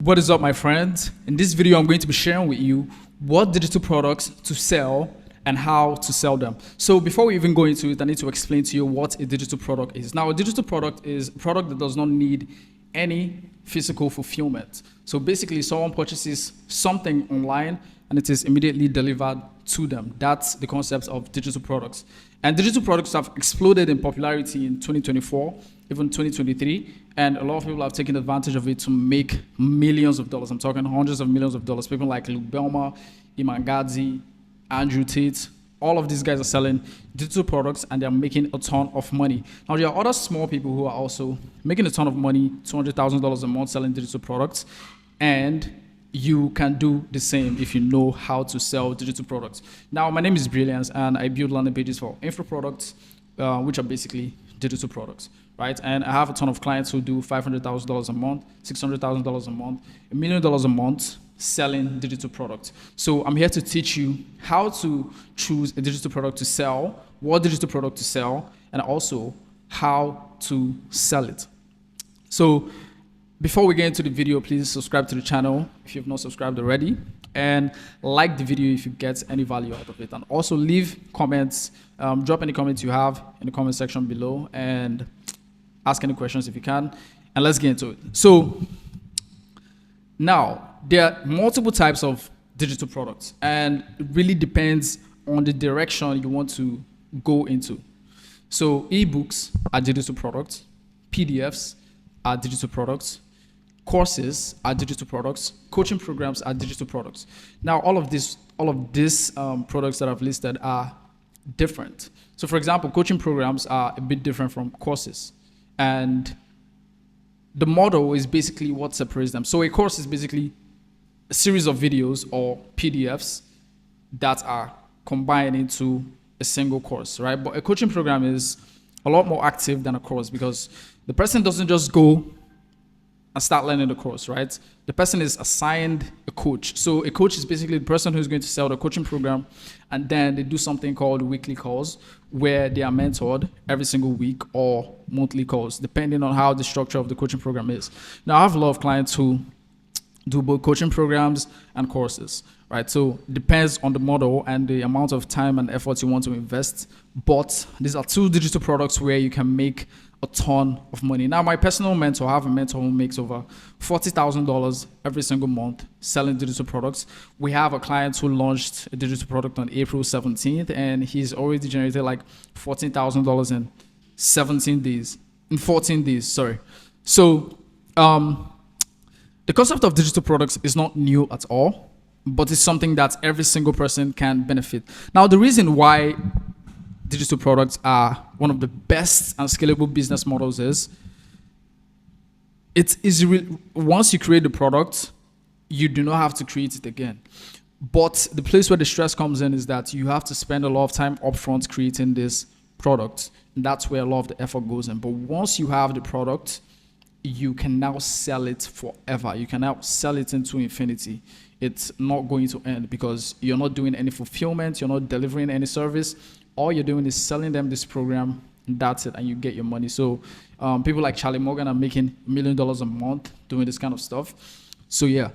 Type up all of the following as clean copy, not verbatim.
What is up, my friends? In this video, I'm going to be sharing with you what digital products to sell and how to sell them. So before we even go into it, I need to explain to you what a digital product is. Now, a digital product is a product that does not need any physical fulfillment. So basically, someone purchases something online and it is immediately delivered to them. That's the concept of digital products. And digital products have exploded in popularity in 2024, even 2023, and a lot of people have taken advantage of it to make millions of dollars. I'm talking hundreds of millions of dollars. People like Luke Belma, Iman Gadzi, Andrew Tate, all of these guys are selling digital products and they're making a ton of money. Now, there are other small people who are also making a ton of money, $200,000 a month selling digital products, and you can do the same if you know how to sell digital products. Now, my name is Brilliance and I build landing pages for info products, which are basically digital products, right? And I have a ton of clients who do $500,000 a month, $600,000 a month, $1 million a month selling digital products. So I'm here to teach you how to choose a digital product to sell, what digital product to sell, and also how to sell it. So before we get into the video, please subscribe to the channel if you've not subscribed already, and like the video if you get any value out of it. And also leave comments, drop any comments you have in the comment section below, and ask any questions if you can. And let's get into it. So now, there are multiple types of digital products, and it really depends on the direction you want to go into. So ebooks are digital products, PDFs are digital products, courses are digital products, coaching programs are digital products. Now, all of these products that I've listed are different. So, for example, coaching programs are a bit different from courses, and the model is basically what separates them. So, a course is basically a series of videos or PDFs that are combined into a single course, right? But a coaching program is a lot more active than a course because the person doesn't just go and start learning the course, right? The person is assigned a coach. So a coach is basically the person who's going to sell the coaching program, and then they do something called weekly calls where they are mentored every single week, or monthly calls, depending on how the structure of the coaching program is. Now, I have a lot of clients who do both coaching programs and courses, right? So it depends on the model and the amount of time and effort you want to invest. But these are two digital products where you can make a ton of money. Now, my personal mentor, I have a mentor who makes over $40,000 every single month selling digital products. We have a client who launched a digital product on April 17th, and he's already generated like $14,000 in 14 days, sorry. So, the concept of digital products is not new at all, but it's something that every single person can benefit. Now, the reason why digital products are one of the best and scalable business models is once you create the product, you do not have to create it again. But the place where the stress comes in is that you have to spend a lot of time upfront creating this product, and that's where a lot of the effort goes in. But once you have the product, you can now sell it forever. You can now sell it into infinity. It's not going to end because you're not doing any fulfillment, you're not delivering any service. All you're doing is selling them this program, and that's it, and you get your money. So people like Charlie Morgan are making $1 million a month doing this kind of stuff. So yeah.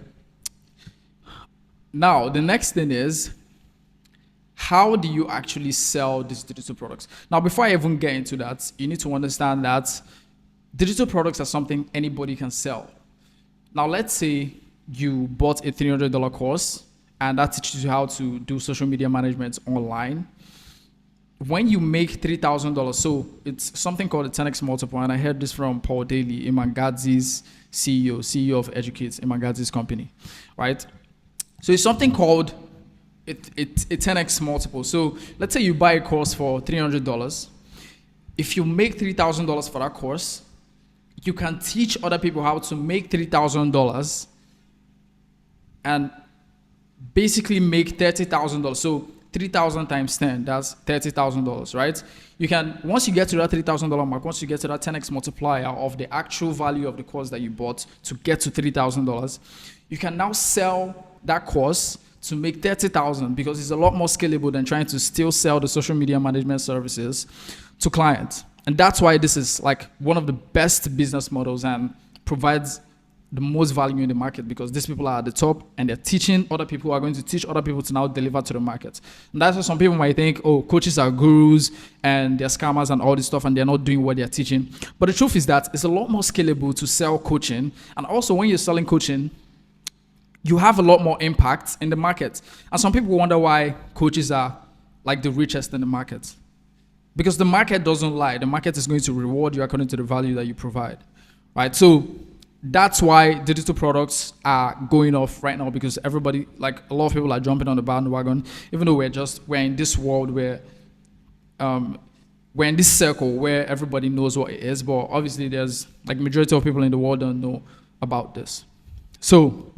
Now, the next thing is, how do you actually sell these digital products? Now, before I even get into that, you need to understand that digital products are something anybody can sell. Now, let's say you bought a $300 course and that teaches you how to do social media management online. When you make $3,000, so it's something called a 10x multiplier, and I heard this from Paul Daly, Iman Gadzi's CEO of Educate, Iman Gadzi's company, right? So it's something called a 10x multiple. So let's say you buy a course for $300. If you make $3,000 for that course, you can teach other people how to make $3,000 and basically make $30,000. So 3,000 times 10, that's $30,000, right? You can, once you get to that $3,000 mark, once you get to that 10x multiplier of the actual value of the course that you bought to get to $3,000, you can now sell that course to make $30,000 because it's a lot more scalable than trying to still sell the social media management services to clients. And that's why this is like one of the best business models and provides the most value in the market, because these people are at the top and they're teaching other people who are going to teach other people to now deliver to the market. And that's why some people might think, oh, coaches are gurus and they're scammers and all this stuff and they're not doing what they're teaching. But the truth is that it's a lot more scalable to sell coaching. And also when you're selling coaching, you have a lot more impact in the market. And some people wonder why coaches are like the richest in the market. Because the market doesn't lie. The market is going to reward you according to the value that you provide, right? So that's why digital products are going off right now, because everybody, like a lot of people are jumping on the bandwagon, even though we're in this world where, we're in this circle where everybody knows what it is, but obviously there's like majority of people in the world don't know about this. So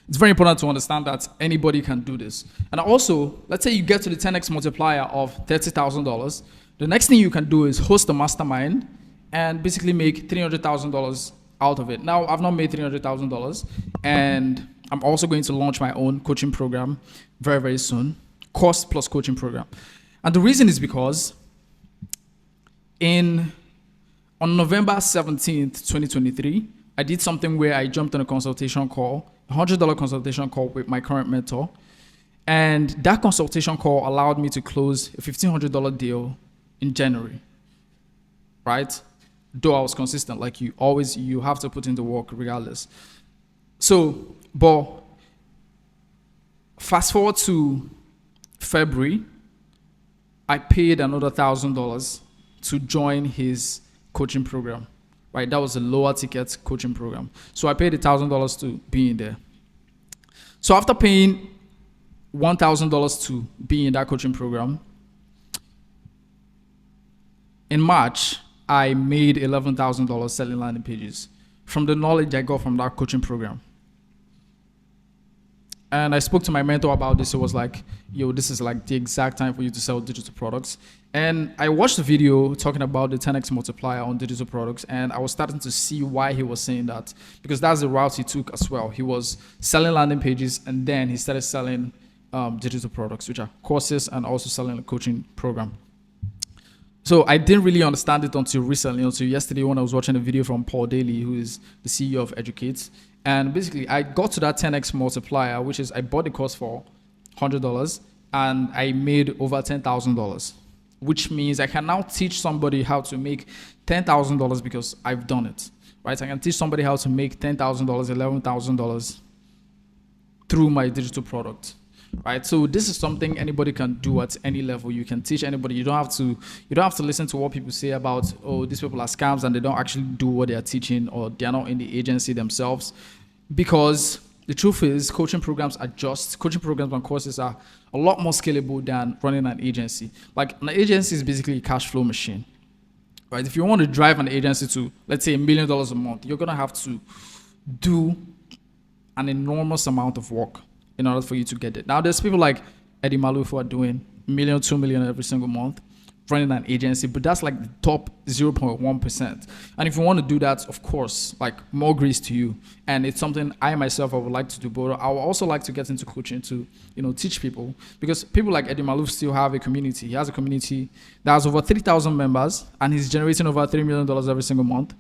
it's very important to understand that anybody can do this. And also, let's say you get to the 10x multiplier of $30,000. The next thing you can do is host a mastermind and basically make $300,000 out of it. Now, I've not made $300,000, and I'm also going to launch my own coaching program very, very soon, course plus coaching program. And the reason is because on November 17th, 2023, I did something where I jumped on a consultation call, a $100 consultation call with my current mentor. And that consultation call allowed me to close a $1,500 deal in January, right? Though I was consistent, like you have to put in the work regardless. So, but fast forward to February, I paid another $1,000 to join his coaching program, right? That was a lower ticket coaching program. So I paid $1,000 to be in there. So after paying $1,000 to be in that coaching program, in March, I made $11,000 selling landing pages from the knowledge I got from that coaching program. And I spoke to my mentor about this. It was like, yo, this is like the exact time for you to sell digital products. And I watched the video talking about the 10x multiplier on digital products, and I was starting to see why he was saying that, because that's the route he took as well. He was selling landing pages, and then he started selling digital products, which are courses, and also selling a coaching program. So I didn't really understand it until recently, until yesterday when I was watching a video from Paul Daly, who is the CEO of Educate. And basically, I got to that 10x multiplier, which is I bought the course for $100, and I made over $10,000, which means I can now teach somebody how to make $10,000 because I've done it, right? I can teach somebody how to make $10,000, $11,000 through my digital product, right? So this is something anybody can do at any level. You can teach anybody. You don't have to listen to what people say about, oh, these people are scams and they don't actually do what they are teaching, or they're not in the agency themselves. Because the truth is, coaching programs and courses are a lot more scalable than running an agency. Like an agency is basically a cash flow machine, right? If you want to drive an agency to, let's say, $1 million a month, you're gonna have to do an enormous amount of work in order for you to get it. Now, there's people like Eddie Maluf who are doing $1 million, $2 million every single month running an agency, but that's like the top 0.1%. And if you want to do that, of course, like more grace to you. And it's something I myself, I would like to do, but I would also like to get into coaching to, teach people, because people like Eddie Maluf still have a community. He has a community that has over 3,000 members, and he's generating over $3 million every single month.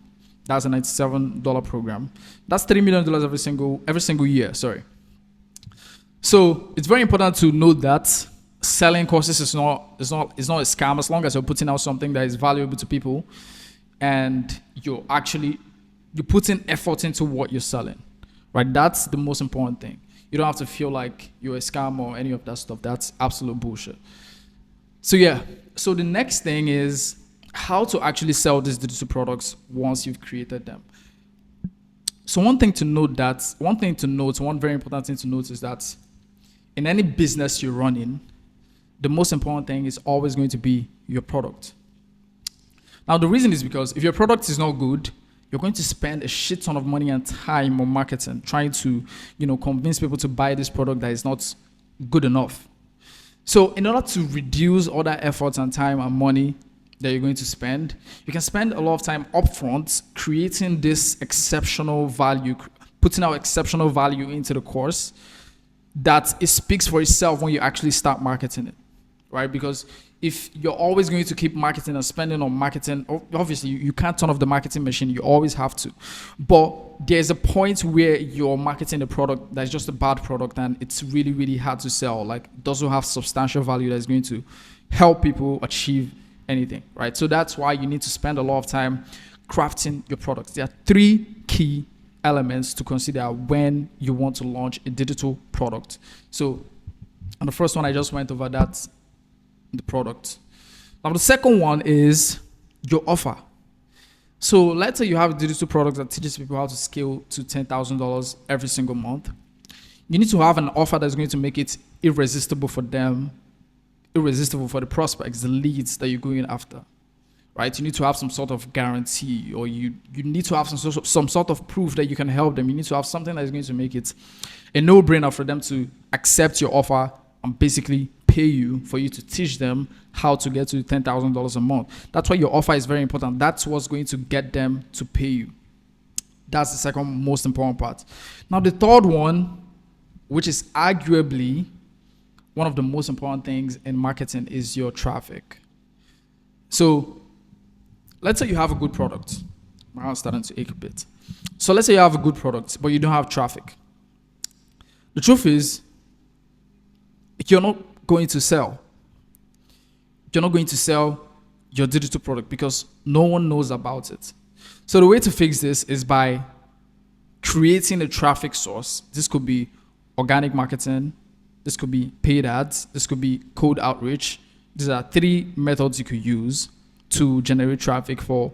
That's a $97 program. That's $3 million every single year, sorry. So it's very important to note that selling courses is not a scam, as long as you're putting out something that is valuable to people and you're putting effort into what you're selling, right? That's the most important thing. You don't have to feel like you're a scam or any of that stuff. That's absolute bullshit. So yeah, so the next thing is how to actually sell these digital products once you've created them. So one very important thing to note is that in any business you're running, the most important thing is always going to be your product. Now, the reason is because if your product is not good, you're going to spend a shit ton of money and time on marketing, trying to, convince people to buy this product that is not good enough. So in order to reduce all that effort and time and money that you're going to spend, you can spend a lot of time upfront creating this exceptional value, putting out exceptional value into the course, that it speaks for itself when you actually start marketing it, right? Because if you're always going to keep marketing and spending on marketing, obviously you can't turn off the marketing machine. You always have to. But there's a point where you're marketing a product that's just a bad product and it's really, really hard to sell. Like, it doesn't have substantial value that's going to help people achieve anything, right? So that's why you need to spend a lot of time crafting your products. There are 3 key elements to consider when you want to launch a digital product. So, and the first one I just went over, that's the product. Now the second one is your offer. So let's say you have a digital product that teaches people how to scale to $10,000 every single month. You need to have an offer that's going to make it irresistible for them, irresistible for the prospects, the leads that you're going after, right? You need to have some sort of guarantee, or you need to have some sort of proof that you can help them. You need to have something that is going to make it a no-brainer for them to accept your offer and basically pay you for you to teach them how to get to $10,000 a month. That's why your offer is very important. That's what's going to get them to pay you. That's the second most important part. Now the third one, which is arguably one of the most important things in marketing, is your traffic. So let's say you have a good product. My hand's starting to ache a bit. So let's say you have a good product, but you don't have traffic. The truth is, you're not going to sell. You're not going to sell your digital product because no one knows about it. So the way to fix this is by creating a traffic source. This could be organic marketing. This could be paid ads. This could be cold outreach. These are 3 methods you could use to generate traffic for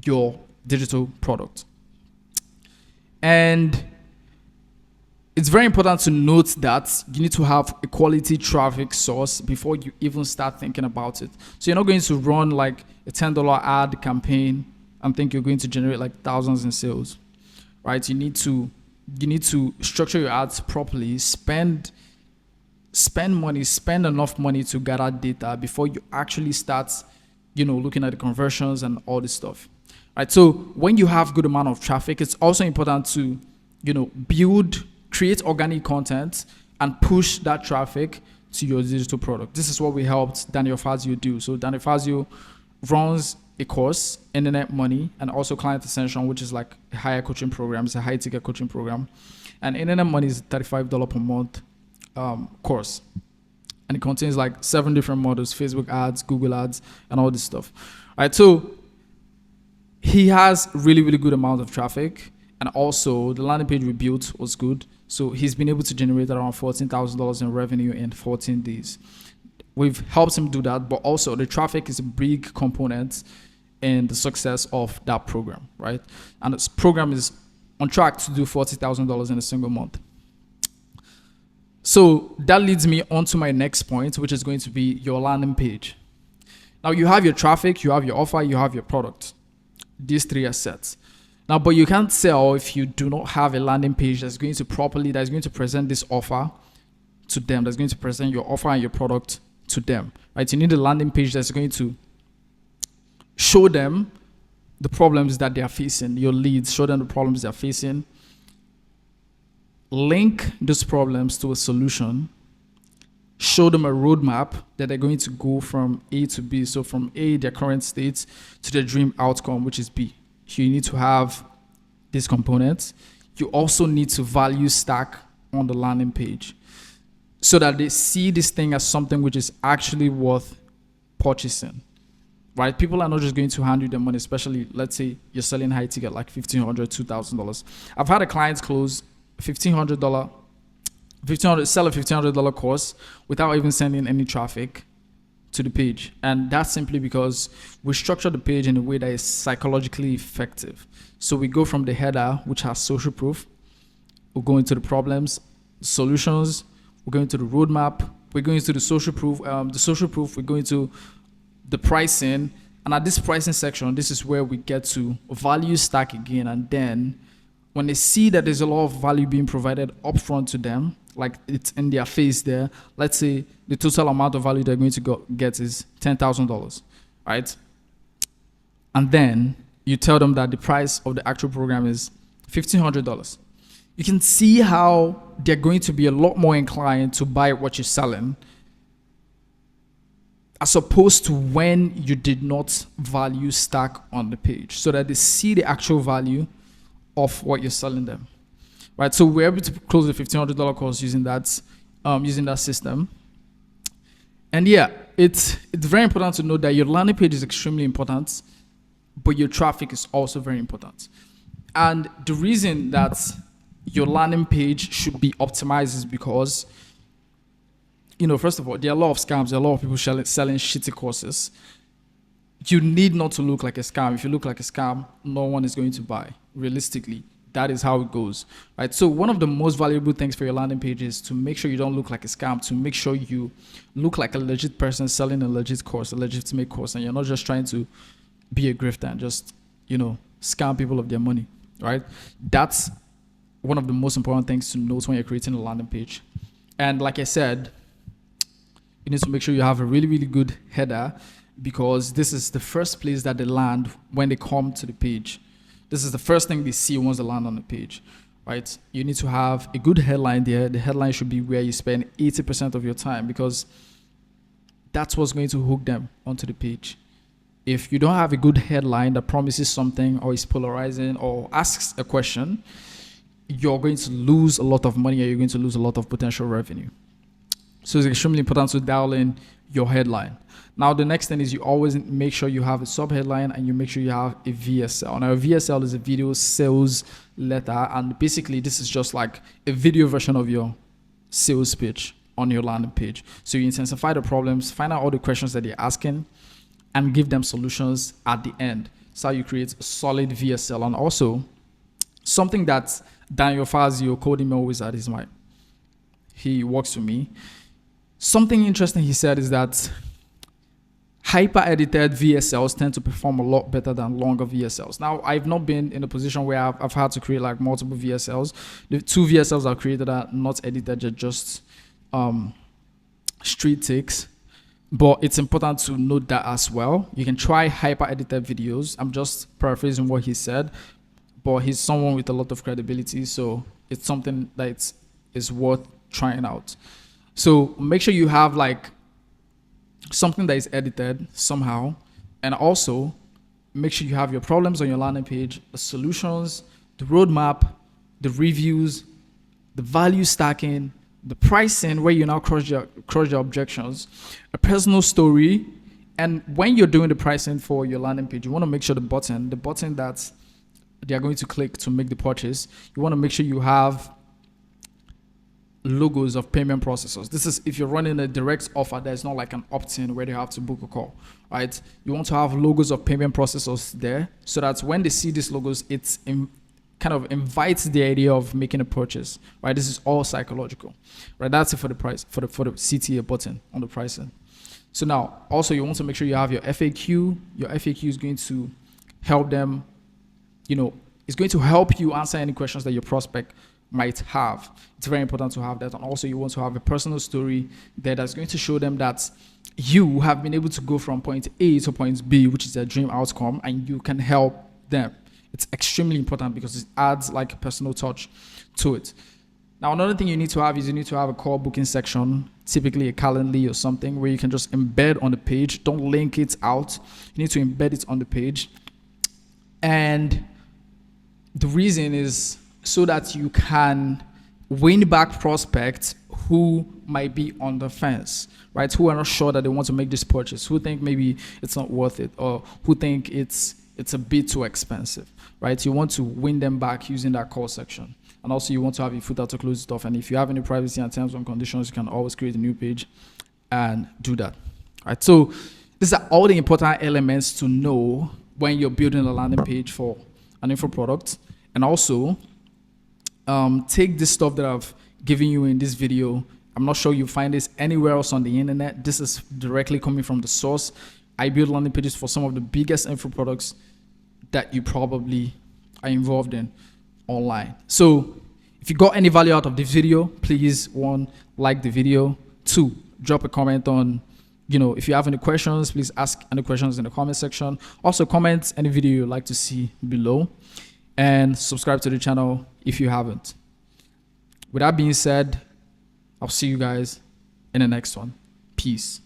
your digital product. And it's very important to note that you need to have a quality traffic source before you even start thinking about it. So you're not going to run like a $10 ad campaign and think you're going to generate like thousands in sales, right? You need to structure your ads properly, spend money, spend enough money to gather data before you actually start, looking at the conversions and all this stuff, right? So when you have good amount of traffic, it's also important to, create organic content and push that traffic to your digital product. This is what we helped Daniel Fazio do. So Daniel Fazio runs a course, Internet Money, and also Client Ascension, which is like a higher coaching program. It's a high ticket coaching program. And Internet Money is a $35 per month course. And it contains like 7 different models: Facebook ads, Google ads, and all this stuff. All right, so he has really, really good amount of traffic. And also the landing page we built was good. So he's been able to generate around $14,000 in revenue in 14 days. We've helped him do that, but also the traffic is a big component in the success of that program, right? And this program is on track to do $40,000 in a single month. So that leads me on to my next point, which is going to be your landing page. Now you have your traffic, you have your offer, you have your product. These 3 assets. Now, but you can't sell if you do not have a landing page that's going to present this offer to them, that's going to present your offer and your product to them, right? You need a landing page that's going to show them the problems that they are facing, your leads, show them the problems they're facing, link those problems to a solution, show them a roadmap that they're going to go from A to B. So from A, their current state, to their dream outcome, which is B. You need to have these components. You also need to value stack on the landing page so that they see this thing as something which is actually worth purchasing, right? People are not just going to hand you their money, especially let's say you're selling high ticket like $1,500, $2,000. I've had a client close sell a $1,500 course without even sending any traffic to the page. And that's simply because we structure the page in a way that is psychologically effective. So we go from the header, which has social proof, we'll go into the problems, solutions, we're going to the roadmap, we're going to the social proof, we're going to the pricing. And at this pricing section, this is where we get to value stack again. And then when they see that there's a lot of value being provided upfront to them, like it's in their face there, let's say the total amount of value they're going to get is $10,000, right? And then you tell them that the price of the actual program is $1,500. You can see how they're going to be a lot more inclined to buy what you're selling as opposed to when you did not value stack on the page, so that they see the actual value of what you're selling them, right? So we're able to close the $1,500 course using that system. And yeah, it's very important to know that your landing page is extremely important, but your traffic is also very important. And the reason that your landing page should be optimized is because, first of all, there are a lot of scams. There are a lot of people selling shitty courses. You need not to look like a scam. If you look like a scam, no one is going to buy. Realistically, that is how it goes, right? So one of the most valuable things for your landing page is to make sure you don't look like a scam, to make sure you look like a legit person selling a legit course, a legitimate course, and you're not just trying to be a grifter and just, scam people of their money, right? That's one of the most important things to note when you're creating a landing page. And like I said, you need to make sure you have a really, really good header, because this is the first place that they land when they come to the page. This is the first thing they see once they land on the page, right? You need to have a good headline there. The headline should be where you spend 80% of your time, because that's what's going to hook them onto the page. If you don't have a good headline that promises something or is polarizing or asks a question, you're going to lose a lot of money, or you're going to lose a lot of potential revenue. So it's extremely important to dial in your headline. Now, the next thing is you always make sure you have a sub-headline, and you make sure you have a VSL. Now, a VSL is a video sales letter, and basically this is just like a video version of your sales pitch on your landing page. So you intensify the problems, find out all the questions that they're asking, and give them solutions at the end. So you create a solid VSL. And also, something that Daniel Fazio, coding me always at his mind, he works with me. Something interesting he said is that hyper-edited VSLs tend to perform a lot better than longer VSLs. Now, I've not been in a position where I've had to create like multiple VSLs. The 2 VSLs I've created are not edited, they're just street takes. But it's important to note that as well. You can try hyper-edited videos. I'm just paraphrasing what he said, but he's someone with a lot of credibility, so it's something that is worth trying out. So make sure you have like something that is edited somehow, and also make sure you have your problems on your landing page, the solutions, the roadmap, the reviews, the value stacking, the pricing where you now crush your objections, a personal story. And when you're doing the pricing for your landing page, you want to make sure the button that they are going to click to make the purchase, you want to make sure you have logos of payment processors. This is if you're running a direct offer, there's not like an opt-in where they have to book a call, right? You want to have logos of payment processors there, so that when they see these logos, it's kind of invites the idea of making a purchase, right? This is all psychological, right? That's it for the price, for the CTA button on the pricing. So now, also you want to make sure you have your FAQ. Your FAQ is going to help them, it's going to help you answer any questions that your prospect might have. It's very important to have that. And also you want to have a personal story there that's going to show them that you have been able to go from point A to point B, which is their dream outcome, and you can help them. It's extremely important because it adds like a personal touch to it. Now, another thing you need to have is you need to have a call booking section, typically a Calendly or something, where you can just embed on the page. Don't link it out. You need to embed it on the page. And the reason is so that you can win back prospects who might be on the fence, right? Who are not sure that they want to make this purchase, who think maybe it's not worth it, or who think it's a bit too expensive, right? You want to win them back using that call section. And also you want to have a footer to close it off. And if you have any privacy and terms and conditions, you can always create a new page and do that, right? So these are all the important elements to know when you're building a landing page for an info product. And also, take this stuff that I've given you in this video. I'm not sure you'll find this anywhere else on the internet. This is directly coming from the source. I build landing pages for some of the biggest info products that you probably are involved in online. So if you got any value out of this video, please, 1, like the video. 2, drop a comment on, if you have any questions, please ask any questions in the comment section. Also comment any video you'd like to see below. And subscribe to the channel if you haven't. With that being said, I'll see you guys in the next one. Peace.